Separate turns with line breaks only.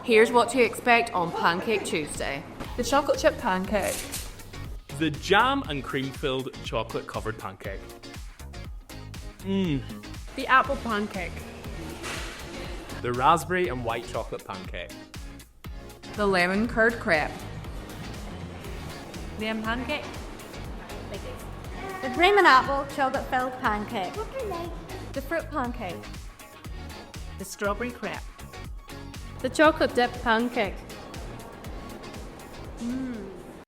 Here's what to expect on Pancake Tuesday.
The chocolate chip pancake.
The jam and cream-filled chocolate-covered pancake.
The apple pancake.
The raspberry and white chocolate pancake.
The lemon curd crepe.
The M pancake.
The cream and apple chocolate-filled pancake.
The fruit pancake.
The strawberry crepe.
The chocolate dip pancake.